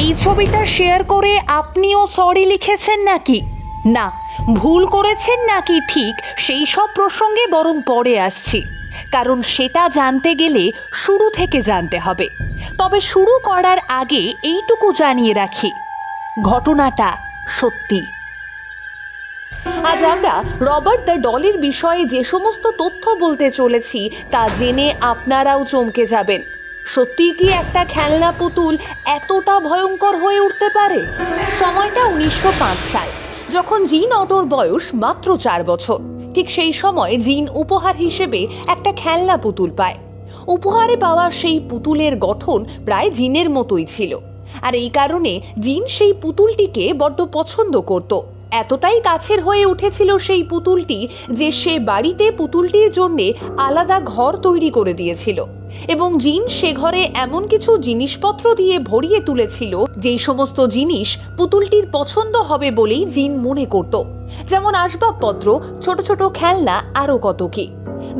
এই ছবিটা শেয়ার করে আপনিও সরি লিখেছেন নাকি? না, ভুল করেছেন নাকি ঠিক সেই সব প্রসঙ্গে বরং পরে আসছি, কারণ সেটা জানতে গেলে শুরু থেকে জানতে হবে। তবে শুরু করার আগে এইটুকু জানিয়ে রাখি, ঘটনাটা সত্যি। আজ আমরা রবার্ট দ্য ডলের বিষয়ে যে সমস্ত তথ্য বলতে চলেছি তা জেনে আপনারাও চমকে যাবেন। সত্যি কি একটা খেলনা পুতুল এতটা ভয়ঙ্কর হয়ে উঠতে পারে? সময়টা 1905 সাল, যখন জিন অটোর বয়স মাত্র 4 বছর। ঠিক সেই সময় জিন উপহার হিসেবে একটা খেলনা পুতুল পায়। উপহারে পাওয়া সেই পুতুলের গঠন প্রায় জিনের মতোই ছিল, আর এই কারণে জিন সেই পুতুলটিকে বড্ড পছন্দ করত। এতটাই কাছের হয়ে উঠেছিল সেই পুতুলটি যে সে বাড়িতে পুতুলটির জন্যে আলাদা ঘর তৈরি করে দিয়েছিল, এবং জিন সে ঘরে এমন কিছু জিনিসপত্র দিয়ে ভরিয়ে তুলেছিল যেই সমস্ত জিনিস পুতুলটির পছন্দ হবে বলেই জিন মনে করত, যেমন আসবাবপত্র, ছোট ছোট খেলনা, আরও কত কি।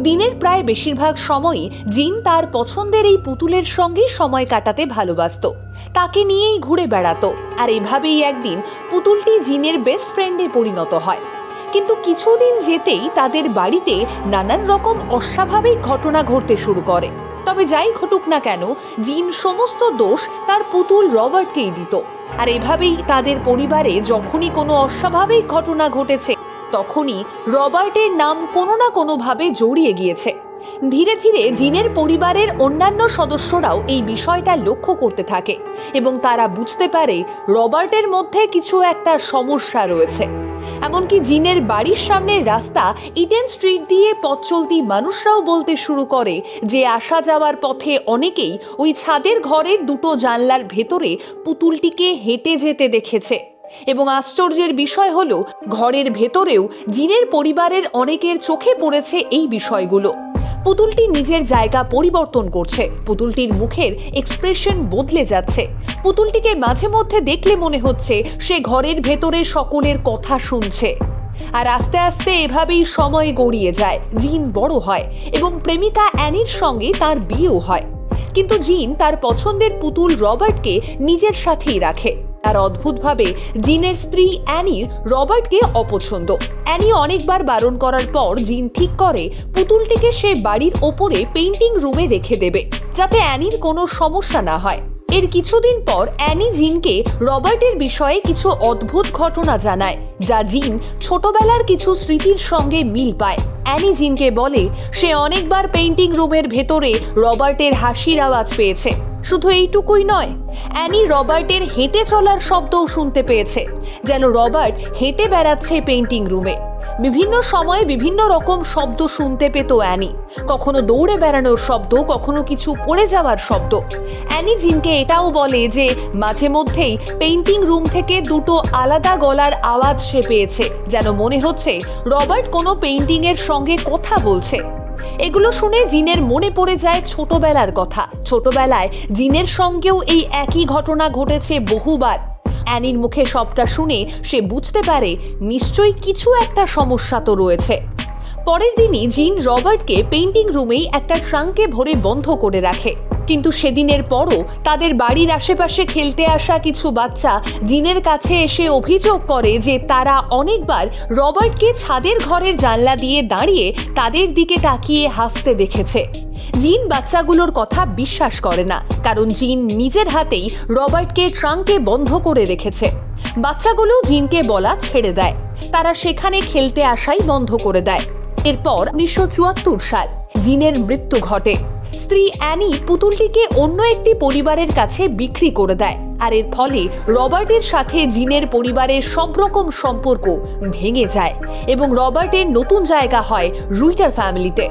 দিনের প্রায় বেশিরভাগ সময়ই জিন তার পছন্দের এই পুতুলের সঙ্গে সময় কাটাতে ভালোবাসত, তাকে নিয়েই ঘুরে বেড়াতো। আর এভাবেই একদিন পুতুলটি জিনের বেস্ট ফ্রেন্ডে পরিণত হয়। কিন্তু কিছুদিন যেতেই তাদের বাড়িতে নানান রকম অস্বাভাবিক ঘটনা ঘটতে শুরু করে। তবে যাই ঘটুক না কেন, জিন সমস্ত দোষ তার পুতুল রবার্টকেই দিত। আর এভাবেই তাদের পরিবারে যখনই কোনো অস্বাভাবিক ঘটনা ঘটেছে, তখনই রবার্টের নাম কোনো না কোনোভাবে জড়িয়ে গিয়েছে। ধীরে ধীরে জিনের পরিবারের অন্যান্য সদস্যরাও এই বিষয়টা লক্ষ্য করতে থাকে, এবং তারা বুঝতে পারে রবার্টের মধ্যে কিছু একটা সমস্যা রয়েছে। এমনকি জিনের বাড়ির সামনের রাস্তা ইডেন স্ট্রিট দিয়ে পথ চলতি মানুষরাও বলতে শুরু করে যে আসা যাওয়ার পথে অনেকেই ওই ছাদের ঘরের দুটো জানলার ভেতরে পুতুলটিকে হেঁটে যেতে দেখেছে। এবং আশ্চর্যের বিষয় হলো, ঘরের ভেতরেও জিনের পরিবারের অনেকের চোখে পড়েছে এই বিষয়গুলো। পুতুলটি নিজের জায়গা পরিবর্তন করছে, পুতুলটির মুখের এক্সপ্রেশন বদলে যাচ্ছে। পুতুলটিকে মাঝে মধ্যে দেখলে মনে হচ্ছে সে ঘরের ভেতরে সকলের কথা শুনছে। আর আস্তে আস্তে এভাবেই সময় গড়িয়ে যায়। জিন বড় হয় এবং প্রেমিকা অ্যানির সঙ্গে তার বিয়েও হয়। কিন্তু জিন তার পছন্দের পুতুল রবার্টকে নিজের সাথেই রাখে। আর অদ্ভুতভাবে জিনের স্ত্রী অ্যানির রবার্টকে অপছন্দ। অ্যানি অনেকবার বারণ করার পর জিন ঠিক করে পুতুলটিকে সে বাড়ির ওপরে পেইন্টিং রুমে রেখে দেবে, যাতে অ্যানির কোনো সমস্যা না হয়। এর কিছুদিন পর অ্যানি জিনকে রবার্টের বিষয়ে কিছু অদ্ভুত ঘটনা জানায়, যা জিন ছোটবেলার কিছু স্মৃতির সঙ্গে মিল পায়। অ্যানি জিনকে বলে সে অনেকবার পেইন্টিং রুমের ভেতরে রবার্টের হাসির আওয়াজ পেয়েছে। শুধু এইটুকুই নয়, অ্যানি রবার্টের হেঁটে চলার শব্দও শুনতে পেয়েছে, যেন রবার্ট হেঁটে বেড়াচ্ছে পেইন্টিং রুমে। বিভিন্ন সময়ে বিভিন্ন রকম শব্দ শুনতে পেত অ্যানি, কখনো দৌড়ে বেড়ানোর শব্দ, কখনো কিছু পড়ে যাওয়ার শব্দ। অ্যানি জিনকে এটাও বলে যে মাঝে মধ্যেই পেইন্টিং রুম থেকে দুটো আলাদা গলার আওয়াজ সে পেয়েছে, যেন মনে হচ্ছে রবার্ট কোনো পেইন্টিংয়ের সঙ্গে কথা বলছে। এগুলো শুনে জিনের মনে পড়ে যায় ছোটবেলার কথা। ছোটবেলায় জিনের সঙ্গেও এই একই ঘটনা ঘটেছে বহুবার। অ্যানির মুখে সবটা শুনে সে বুঝতে পারে নিশ্চয়ই কিছু একটা সমস্যা তো রয়েছে। পরের দিনই জিন রবার্টকে পেইন্টিং রুমেই একটা ট্রাঙ্কে ভরে বন্ধ করে রাখে। কিন্তু সেদিনের পরও তাদের বাড়ির আশেপাশে খেলতে আসা কিছু বাচ্চা জিনের কাছে এসে অভিযোগ করে যে তারা অনেকবার রবার্টকে ছাদের ঘরের জানলা দিয়ে দাঁড়িয়ে তাদের দিকে তাকিয়ে হাসতে দেখেছে। জিন বাচ্চাগুলোর কথা বিশ্বাস করে না, কারণ জিন নিজের হাতেই রবার্টকে ট্রাঙ্কে বন্ধ করে রেখেছে। বাচ্চাগুলো জিনকে বলা ছেড়ে দেয়, তারা সেখানে খেলতে আসাই বন্ধ করে দেয়। এরপর 1974 সাল জিনের মৃত্যু ঘটে। স্ত্রী অ্যানি পুতুলটিকে অন্য একটি পরিবারের কাছে বিক্রি করে দেয়, আর এর ফলে রবার্টের সাথে জিনের পরিবারের সব রকম সম্পর্ক ভেঙে যায় এবং রবার্টের নতুন জায়গা হয় রুইটার ফ্যামিলিতে।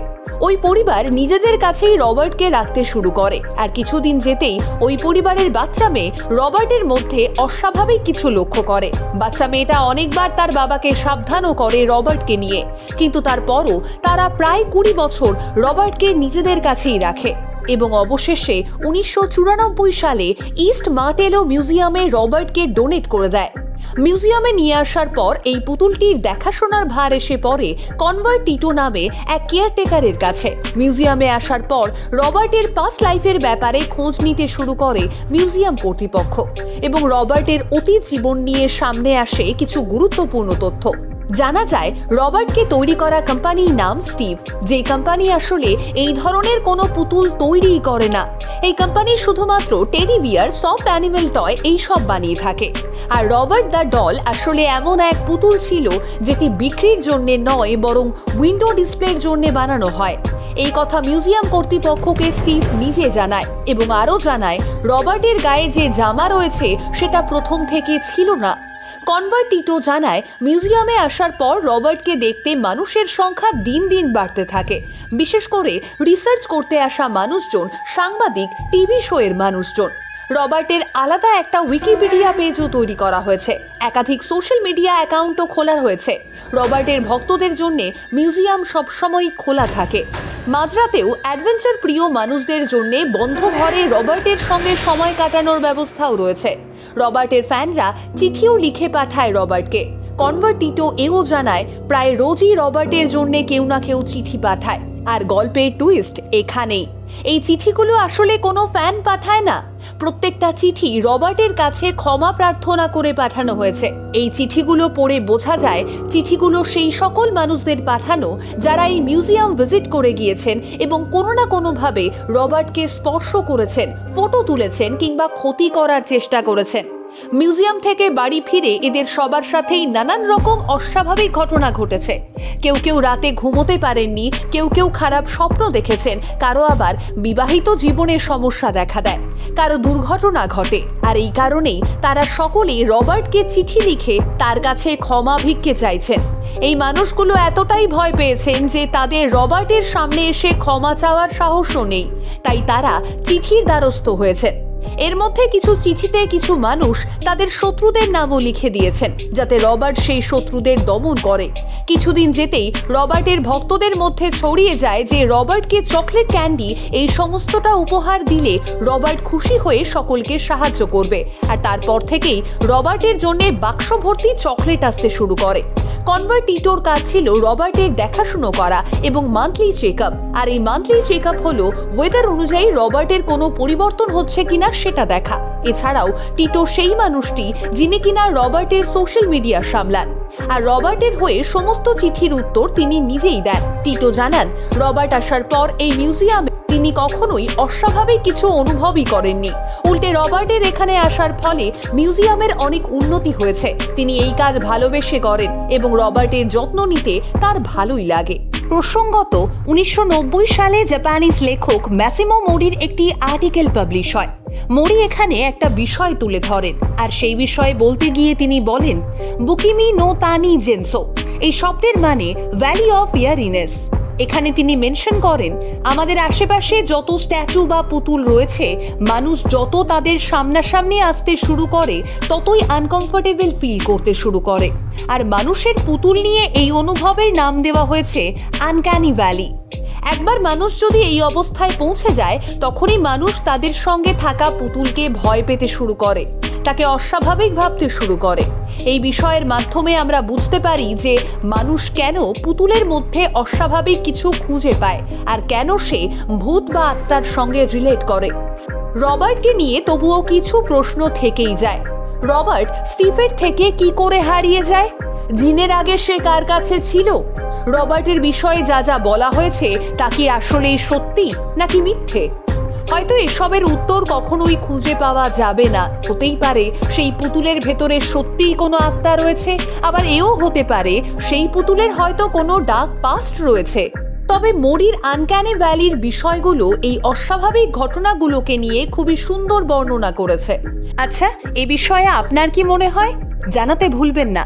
ওই পরিবার নিজেদের কাছেই রবার্টকে রাখতে শুরু করে, আর কিছুদিন যেতেই ওই পরিবারের বাচ্চা মেয়ে রবার্টের মধ্যে অস্বাভাবিক কিছু লক্ষ্য করে। বাচ্চা মেয়েটা অনেকবার তার বাবাকে সাবধানও করে রবার্টকে নিয়ে, কিন্তু তারপরও তারা প্রায় 20 বছর রবার্টকে নিজেদের কাছেই রাখে এবং অবশেষে 1994 সালে ইস্ট মার্টেলো মিউজিয়ামে রবার্টকে ডোনেট করে দেয়। মিউজিয়ামে নিয়ে আসার পর এই পুতুলটির দেখাশোনার ভার এসে পড়ে কনভার্ট টিটো নামে এক কেয়ারটেকারের কাছে। মিউজিয়ামে আসার পর রবার্টের পাস্ট লাইফের ব্যাপারে খোঁজ নিতে শুরু করে মিউজিয়াম কর্তৃপক্ষ এবং রবার্টের অতীত জীবন নিয়ে সামনে আসে কিছু গুরুত্বপূর্ণ তথ্য। জানা যায় রবার্টকে তৈরি করা কোম্পানির নাম স্টিভ, যে কোম্পানি আসলে এই ধরনের কোনো পুতুল তৈরিই করে না। এই কোম্পানি শুধুমাত্র teddy bear, soft animal toy এইসব বানিয়ে থাকে। আর রবার্ট দ্য ডল আসলে এমন এক পুতুল ছিল যেটি বিক্রির জন্য নয় বরং উইন্ডো ডিসপ্লের জন্য বানানো হয়। এই কথা মিউজিয়াম কর্তৃপক্ষকে স্টিভ নিজে জানায় এবং আরও জানায় রবার্টের গায়ে যে জামা রয়েছে সেটা প্রথম থেকে ছিল না। কনভার্ট টিটো জানায় মিউজিয়ামে আসার পর রবার্টকে দেখতে মানুষের সংখ্যা দিন দিন বাড়তে থাকে, বিশেষ করে রিসার্চ করতে আসা মানুষজন, সাংবাদিক, টিভি শোয়ের মানুষজন। রবার্টের আলাদা একটা উইকিপিডিয়া পেজও তৈরি করা হয়েছে, একাধিক সোশ্যাল মিডিয়া অ্যাকাউন্টও খোলা হয়েছে। রবার্টের ভক্তদের জন্য মিউজিয়াম সবসময় খোলা থাকে। মাঝরাতেও অ্যাডভেঞ্চার প্রিয় মানুষদের জন্য বন্ধ ঘরে রবার্টের সঙ্গে সময় কাটানোর ব্যবস্থাও রয়েছে। রবার্টের ফ্যানরা চিঠিও লিখে পাঠায় রবার্টকে। কনভার্ট টিটো এও জানায় প্রায় রোজই রবার্টের জন্য কেউ না কেউ চিঠি পাঠায়। আর গল্পের টুইস্ট এখানেই, এই চিঠিগুলো আসলে কোনো ফ্যান পাঠায় না। প্রত্যেকটা চিঠি রবার্টের কাছে ক্ষমা প্রার্থনা করে পাঠানো হয়েছে। এই চিঠিগুলো পড়ে বোঝা যায় চিঠিগুলো সেই সকল মানুষদের পাঠানো যারা এই মিউজিয়াম ভিজিট করে গিয়েছেন এবং কোনো না কোনোভাবে রবার্টকে স্পর্শ করেছেন, ফটো তুলেছেন কিংবা ক্ষতি করার চেষ্টা করেছেন। মিউজিয়াম থেকে বাড়ি ফিরে এদের সবার সাথেই নানান রকম অস্বাভাবিক ঘটনা ঘটেছে। কেউ কেউ রাতে ঘুমোতে পারেননি, কেউ কেউ খারাপ স্বপ্ন দেখেছেন, কারো আবার বিবাহিত জীবনে সমস্যা দেখা দেয়, কারো দুর্ঘটনা ঘটে। আর এই কারণেই তারা সকলেই রবার্টকে চিঠি লিখে তার কাছে ক্ষমা ভিক্ষে চাইছেন। এই মানুষগুলো এতটাই ভয় পেয়েছেন যে তাদের রবার্টের সামনে এসে ক্ষমা চাওয়ার সাহসও নেই, তাই তারা চিঠির দ্বারস্থ হয়েছেন। এর মধ্যে কিছু চিঠিতে কিছু মানুষ তাদের শত্রুদের নামও লিখে দিয়েছেন যাতে রবার্ট সেই শত্রুদের দমন করে। কিছুদিন যেতেই রবার্টের ভক্তদের মধ্যে ছড়িয়ে যায় যে রবার্টকে চকলেট ক্যান্ডি এই সমস্তটা উপহার দিলে রবার্ট খুশি হয়ে সকলকে সাহায্য করবে। আর তারপর থেকেই রবার্টের জন্য বাক্স ভর্তি চকলেট আসতে শুরু করে। কনভার্ট টিটোর কাজ ছিল রবার্টের দেখাশুনো করা এবং মান্থলি চেকআপ। আর এই মান্থলি চেকআপ হলো ওয়েদার অনুযায়ী রবার্টের কোনো পরিবর্তন হচ্ছে কিনা সেটা দেখা। এছাড়াও টিটো সেই মানুষটি যিনি কিনা রবার্টের সোশ্যাল মিডিয়া সামলান, আর রবার্টের হয়ে সমস্ত চিঠির উত্তর তিনি নিজেই দেন। টিটো জানান রবার্ট আসার পর এই মিউজিয়ামে তিনি কখনোই অস্বাভাবিক কিছু অনুভবই করেননি। উল্টে রবার্টের এখানে আসার ফলে মিউজিয়ামের অনেক উন্নতি হয়েছে। তিনি এই কাজ ভালোবেসে করেন এবং রবার্টের যত্ন নিতে তার ভালোই লাগে। প্রসঙ্গত 1990 সালে জাপানিজ লেখক ম্যাসিমো মোরির একটি আর্টিকেল পাবলিশ হয়। মোরি এখানে একটা বিষয় তুলে ধরেন, আর সেই বিষয়ে বলতে গিয়ে তিনি বলেন বুকিমি নো তানি জেনসো, এই শব্দের মানে ভ্যালি অফ ইয়ারিনেস। এখানে তিনি মেনশন করেন আমাদের আশেপাশে যত স্ট্যাচু বা পুতুল রয়েছে, মানুষ যত তাদের সামনাসামনি আসতে শুরু করে ততই আনকমফোর্টেবল ফিল করতে শুরু করে। আর মানুষের পুতুল নিয়ে এই অনুভবের নাম দেওয়া হয়েছে আনক্যানি ভ্যালি। একবার মানুষ যদি এই অবস্থায় পৌঁছে যায় তখনই মানুষ তাদের সঙ্গে থাকা পুতুলকে ভয় পেতে শুরু করে, তাকে অস্বাভাবিক ভাবতে শুরু করে। এই বিষয়ের মাধ্যমে আমরা বুঝতে পারি যে মানুষ কেন পুতুলের মধ্যে অস্বাভাবিক কিছু খুঁজে পায় আর কেন সে ভূত বা আত্মার সঙ্গে রিলেট করে। রবার্টকে নিয়ে তবুও কিছু প্রশ্ন থেকেই যায়। রবার্ট স্টিফের থেকে কি করে হারিয়ে যায়? জিনের আগে সে কার কাছে ছিল? রবার্টের বিষয়ে যা যা বলা হয়েছে তা কি আসলেই সত্যি নাকি মিথ্যে? হয়তো এসবের উত্তর কখনোই খুঁজে পাওয়া যাবে না। হতেই পারে সেই পুতুলের ভেতরে সত্যিই কোনো আত্মা রয়েছে, আবার এও হতে পারে সেই পুতুলের হয়তো কোনো ডার্ক পাস্ট রয়েছে। তবে মোরির আনক্যানি ভ্যালির বিষয়গুলো এই অস্বাভাবিক ঘটনাগুলোকে নিয়ে খুবই সুন্দর বর্ণনা করেছে। আচ্ছা, এ বিষয়ে আপনার কি মনে হয় জানাতে ভুলবেন না।